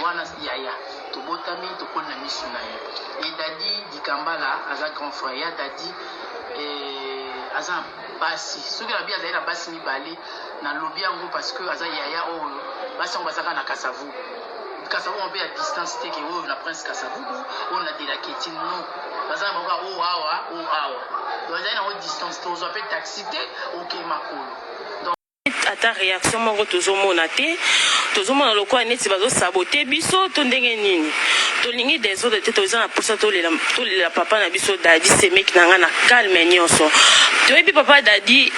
wana yaya tobotami tokoli na miso na ye et dadi dikambala aza grand frère ya dadi aza basi soki na bi azali na basi mibale na lobi yango parce que aza yaya oyo basi yango bazaka na kasavu on peut à distance te que oyo na prince kasavu on a de la ketine non bazaka bakoka o awa donc azali na o distance te ozwa pe taxi te okei makolo ata réaction moko tozomona te tozomona lokola neti bazosabote biso to ndenge nini tolingi des autres te toza na posa tolela papa na biso dadi semeki na nga na calme nyonso toyebi papa dadi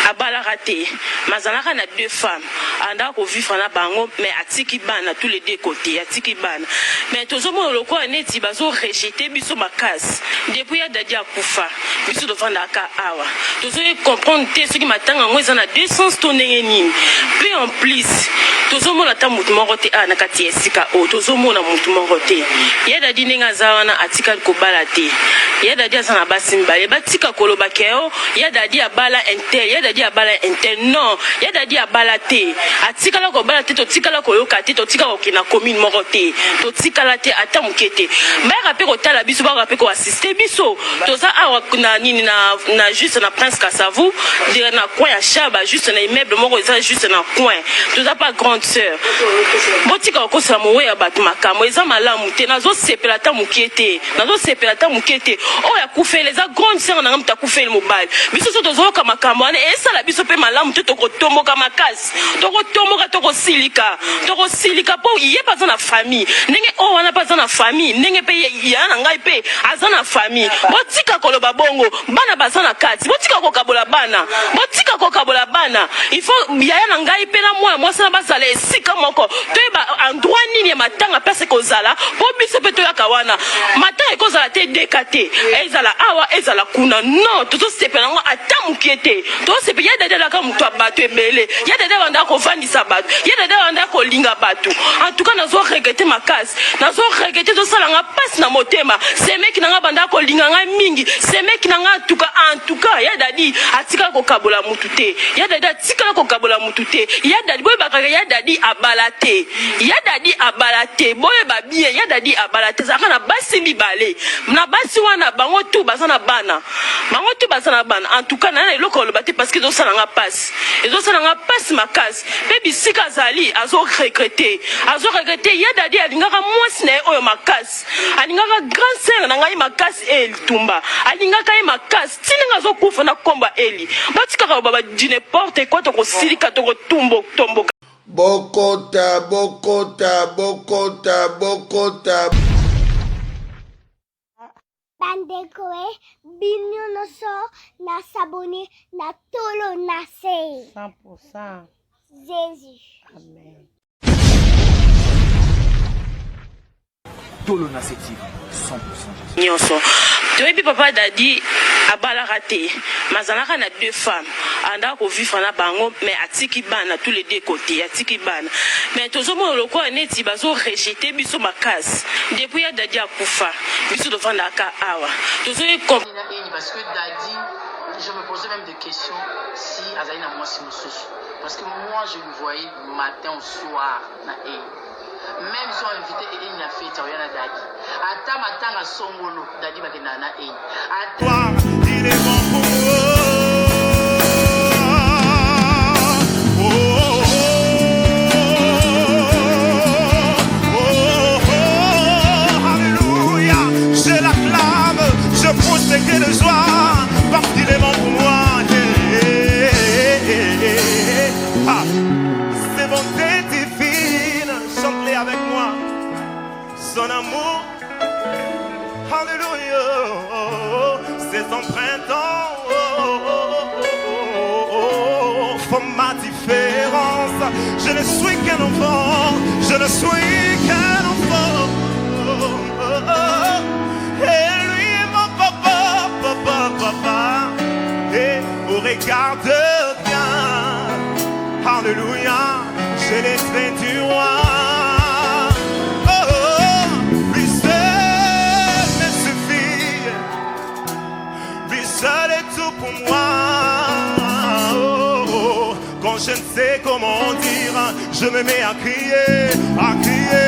abalaka te mazalaka na deux femmes andaka kovivre na bango mais atiki bana tous les deux côtés atiki bana mais tozomona lokola neti bazorejete biso makasi depuis ya dadi akufa biso tovandaka awa tozoyi comprendre te soki matanga yango eza na deux sens to ndenge nini pe en plus tozomona ta mutu moko te na kati ya esika oyo tozomona mutu moko te ya dadi ndenge aza wana atikali kobala te ya dadi aza na basi mibale batika kolobaka yo ya dadi abala intel ya dadi abala intel non ya dadi abala te atikala kobala te totikala koyoka te totikala kokina commune moko te totikala te ata moke te bayaka mpe kotala biso bayaka mpe koassiste biso toza awa na nini na juste na prince kasavu na coin ya shaba juste na immeuble moko eza juste na coin toza pas grande sœur botika kokosala mowe ya bato makambo eza malamu te nazosepela ata moke te nazosepela ata moke te oyo akufeli eza grande sœur nanga moto akufeli mobali biso so tozoyoka makambo wana esala biso mpe malamu te tokotomboka makasi tokotomboka tokosilika mpo ye mpe aza na famille ndenge oyo wana mpe aza na famille ndenge mpe ya na ngai mpe aza na famille botika koloba bongo bana baza na kati botika kokabola bana il faut yaya na ngai mpe na mwana mwasi na bazala esika moko toyeba endroit nini ya matanga mpese kozala mpo biso mpe toyaka wana matanga ekozala te deka te ezala awa ezala kuna non tozosepela yango ata mokie te tozosepela ya dade alaka moto ya bato ebele ya dade bandaka kovandisa bato ya dade bandaka kolinga bato en tout cas nazoregrete makasi nazoregrete tosalanga mpasi na motema semeki nanga bandaka kolinga ngai mingi semeki nanga en tout cas ya dadi atikala kokabola mutu te ya dadi atikala kokabola mutu te ya dadi boyebakaka ya dadi abala te boyeba bien ya dadi abala te ezalaka na basi mibale na basi wana bango tu baza na bana en tout cas nana eloko oloba te parce que ezosalanga mpasi makasi mpe bisika azali azoregrete ya dadi alingaka mwasi na ye oyo makasi alingaka grand sœur na ngai makasi elitumba alingaka ye makasi tininga azokufa na komba eli batikaka baba di n'importe quoi tokosilika tokotomboka bokota Bandekoe bino noso na sabone na tolo na se 100%. Jésus. Amen. Tolo na TV 100% nyonso toyebi papa dadi abalaka te mazalaka na deux femmes andaka kovivre na bango mais atiki bana tous les deux côtés atiki bana mais tozomona lokola neti bazorejete biso makasi depuis ya dadi akufa biso tovandaka awa tozoyi parce que dadi je me posais même des questions si azali na mwasi mosusu parce que moi je le voyais matin au soir na même si on invité et il a fait Tariana Dadi. Ata matanga songolo Dadi bakenana e. Ata il est bon pour alléluia, je l'acclame, je pousse des cris de joie parce qu'il est bon pour moi. C'est bonté divine, chante-les avec moi. Son amour, alléluia, c'est son printemps, font ma différence. Je ne suis qu'un enfant, je ne suis qu'un enfant. Et lui est mon papa, papa. Et au regard de bien, alléluia, j'ai les traits du roi. Seul est tout pour moi. Quand je ne sais comment dire, je me mets à crier, à crier.